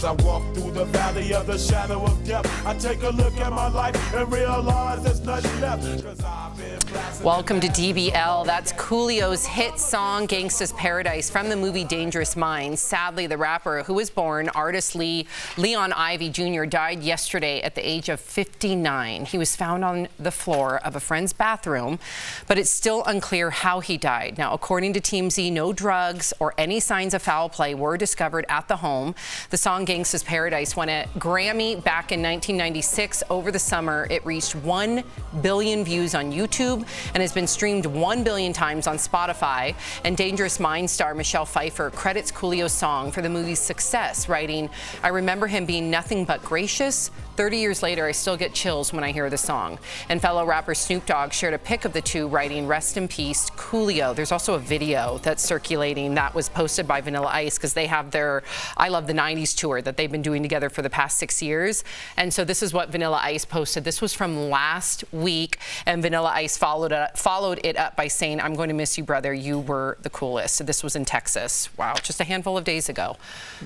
As I walk through the valley of the shadow of death, I take a look at my life and realize there's nothing left. 'Cause I've been blasted. Welcome to DBL. That's Coolio's hit song, Gangsta's Paradise, from the movie Dangerous Minds. Sadly, the rapper who was born, Artis Leon Ivey Jr, died yesterday at the age of 59. He was found on the floor of a friend's bathroom, but it's still unclear how he died. Now, according to TMZ, no drugs or any signs of foul play were discovered at the home. The song Gangsta's Paradise won a Grammy back in 1996. Over the summer, it reached 1 billion views on YouTube and has been streamed 1 billion times on Spotify. And Dangerous Minds star Michelle Pfeiffer credits Coolio's song for the movie's success, writing, "I remember him being nothing but gracious. 30 years later, I still get chills when I hear the song." And fellow rapper Snoop Dogg shared a pic of the two, writing, "Rest in peace, Coolio." There's also a video that's circulating that was posted by Vanilla Ice, because they have their I Love the 90s tour that they've been doing together for the past 6 years. And so this is what Vanilla Ice posted. This was from last week, and Vanilla Ice followed it up by saying, "I'm going to miss you, brother. You were the coolest." So this was in Texas. Wow, just a handful of days ago.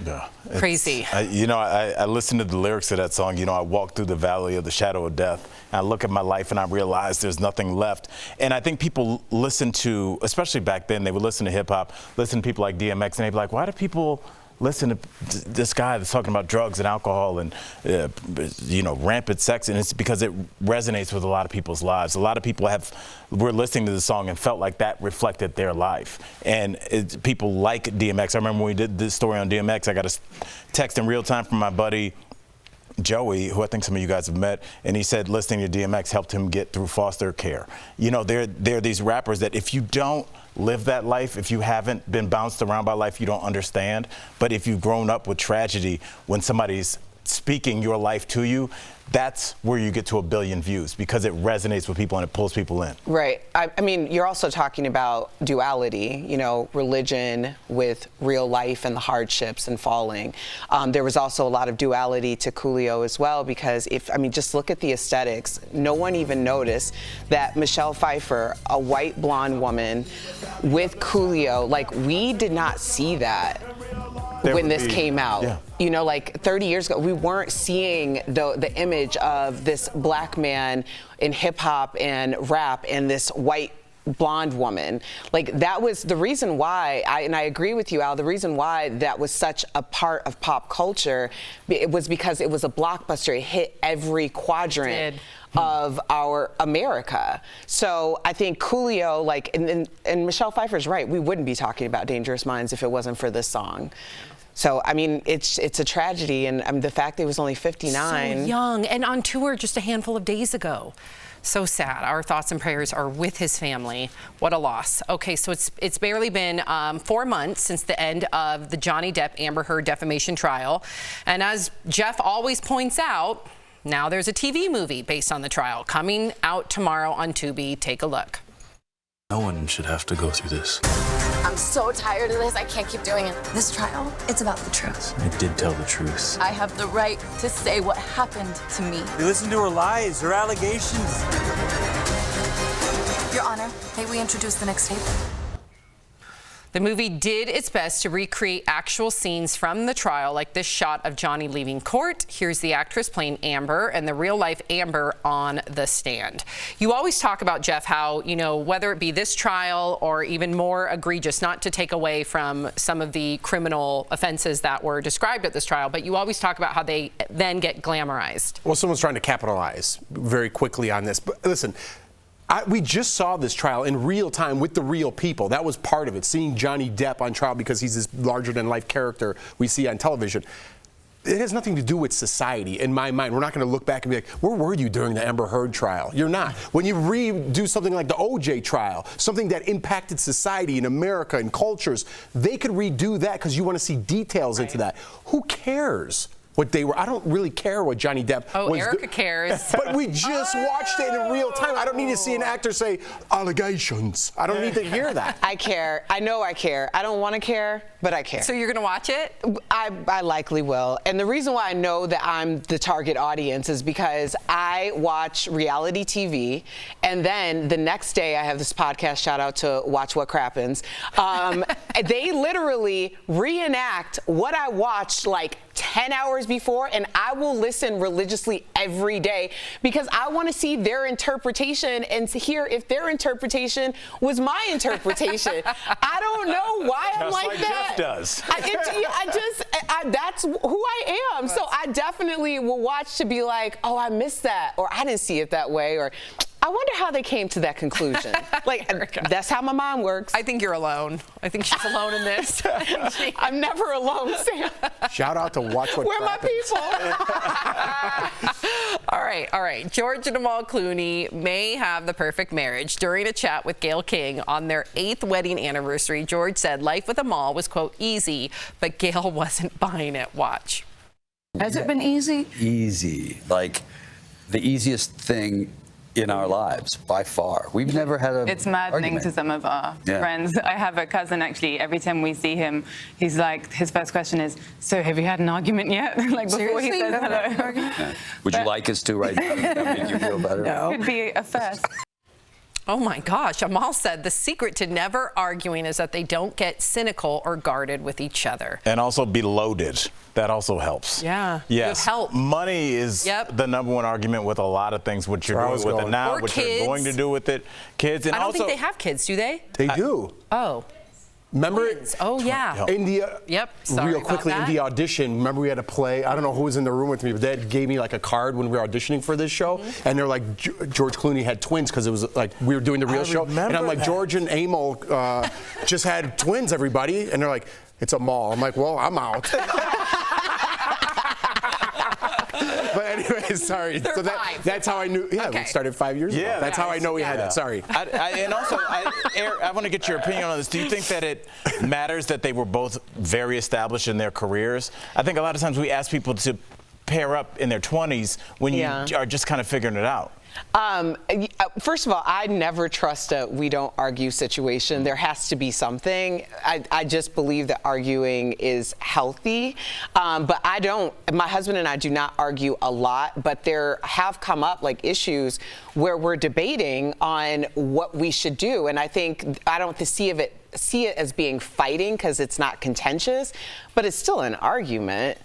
Yeah, crazy. I listened to the lyrics of that song. I walk through the valley of the shadow of death, and I look at my life and I realize there's nothing left. And I think people listen to, especially back then, they would listen to hip hop, listen to people like DMX, and they'd be like, why do people listen to this guy that's talking about drugs and alcohol and rampant sex? And it's because it resonates with a lot of people's lives. A lot of people were listening to the song and felt like that reflected their life. And people like DMX. I remember when we did this story on DMX, I got a text in real time from my buddy Joey, who I think some of you guys have met, and he said listening to DMX helped him get through foster care. There are these rappers that if you don't live that life, if you haven't been bounced around by life, you don't understand. But if you've grown up with tragedy, when somebody's speaking your life to you, that's where you get to 1 billion views, because it resonates with people and it pulls people in. Right. I mean, you're also talking about duality, religion with real life and the hardships and falling. There was also a lot of duality to Coolio as well, because just look at the aesthetics. No one even noticed that Michelle Pfeiffer, a white blonde woman with Coolio, we did not see that when this came out. Yeah. 30 years ago, we weren't seeing the image of this black man in hip hop and rap and this white blonde woman. That was the reason why, and I agree with you, Al, the reason why that was such a part of pop culture, it was because it was a blockbuster. It hit every quadrant of our America. So I think Coolio, and Michelle Pfeiffer's right, we wouldn't be talking about Dangerous Minds if it wasn't for this song. So, it's a tragedy, and the fact that he was only 59. So young, and on tour just a handful of days ago. So sad. Our thoughts and prayers are with his family. What a loss. Okay, so it's barely been 4 months since the end of the Johnny Depp Amber Heard defamation trial. And as Jeff always points out, now there's a TV movie based on the trial coming out tomorrow on Tubi. Take a look. No one should have to go through this. I'm so tired of this. I can't keep doing it. This trial, it's about the truth. I did tell the truth. I have the right to say what happened to me. You listen to her lies, her allegations. Your Honor, may we introduce the next tape? The movie did its best to recreate actual scenes from the trial, like this shot of Johnny leaving court. Here's the actress playing Amber and the real-life Amber on the stand. You always talk about, Jeff, how, whether it be this trial or even more egregious, not to take away from some of the criminal offenses that were described at this trial, but you always talk about how they then get glamorized. Well, someone's trying to capitalize very quickly on this. But listen, we just saw this trial in real time with the real people. That was part of it, seeing Johnny Depp on trial because he's this larger-than-life character we see on television. It has nothing to do with society, in my mind. We're not going to look back and be like, where were you during the Amber Heard trial? You're not. When you redo something like the OJ trial, something that impacted society in America and cultures, they could redo that because you want to see details into that. Who cares what they were? I don't really care what Johnny Depp was. Oh, Erica cares. But we just watched it in real time. I don't need to see an actor say allegations. I don't need to hear that. I care. I know I care. I don't want to care, but I care. So you're going to watch it? I likely will. And the reason why I know that I'm the target audience is because I watch reality TV, and then the next day I have this podcast, shout out to Watch What Crappens, they literally reenact what I watched like 10 hours before, and I will listen religiously every day because I want to see their interpretation and hear if their interpretation was my interpretation. I don't know why I'm like that. Jeff does. That's who I am. So I definitely will watch to be like, oh, I missed that, or I didn't see it that way, or I wonder how they came to that conclusion. Like, that's how my mind works. I think you're alone. I think she's alone in this. I'm never alone, Sam. Shout out to Watch What Where are my people? All right. George and Amal Clooney may have the perfect marriage. During a chat with Gayle King on their 8th wedding anniversary, George said life with Amal was, quote, easy, but Gayle wasn't buying it. Watch. Has it been easy? Easy. Like the easiest thing in our lives by far. We've never had a It's maddening argument. to some of our friends. I have a cousin, actually, every time we see him, he's like, his first question is, so have you had an argument yet? Like before he says hello. Yeah. Would you like us to right now? That make you feel better? No. Could be a first. Oh my gosh, Amal said the secret to never arguing is that they don't get cynical or guarded with each other. And also be loaded. That also helps. Yeah. Yes. Help. Money is the number one argument with a lot of things. What you're doing with it now, or what kids. you're going to do with it. Kids. And I don't also, think they have kids, do they? They do. Oh. Remember? Oh, yeah. India. Yep. Sorry real quickly, about that. India audition. Remember we had to play. I don't know who was in the room with me, but they gave me like a card when we were auditioning for this show, and they're like, George Clooney had twins because it was like we were doing the real show, and I'm like, George and Amal just had twins, everybody, and they're like, it's Amal. I'm like, well, I'm out. But anyway, sorry. They're so that's how I knew. Yeah, we started 5 years ago. That's how I know we had that. Sorry. And also, Eric, I want to get your opinion on this. Do you think that it matters that they were both very established in their careers? I think a lot of times we ask people to pair up in their 20s when you are just kind of figuring it out. First of all, I never trust a we don't argue situation. There has to be something. I just believe that arguing is healthy. But my husband and I do not argue a lot, but there have come up like issues where we're debating on what we should do. And I don't see it as being fighting because it's not contentious, but it's still an argument.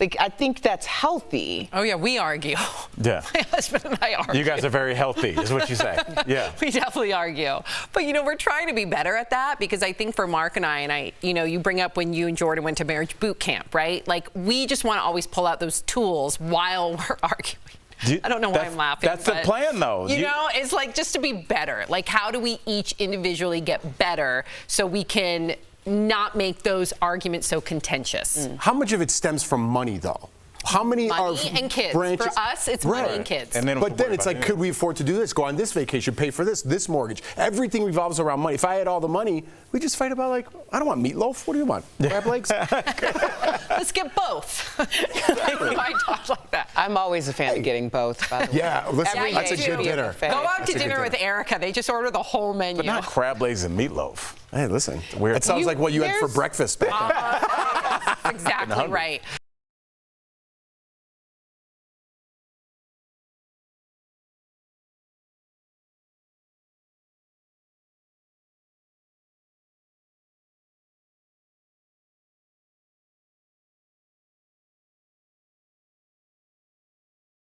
Like, I think that's healthy. Oh, yeah, we argue. Yeah. My husband and I argue. You guys are very healthy, is what you say. Yeah. We definitely argue. But, we're trying to be better at that because I think for Mark and I, you bring up when you and Jordan went to marriage boot camp, right? Like, we just want to always pull out those tools while we're arguing. I don't know why I'm laughing. That's the plan, though. It's like just to be better. Like, how do we each individually get better so we can not make those arguments so contentious? How much of it stems from money, though? How many money and kids. branches? For us, it's money and kids. And but then it's like, could we afford to do this? Go on this vacation, pay for this mortgage. Everything revolves around money. If I had all the money, we just fight about, like, I don't want meatloaf. What do you want? Crab legs? Let's get both. Why talk like that? I'm always a fan of getting both, by the way. Yeah, listen, that's a good dinner. Go out to dinner with Erica. They just order the whole menu. But not crab legs and meatloaf. Hey, listen. Weird. That sounds like what you had for breakfast back then. That's exactly right.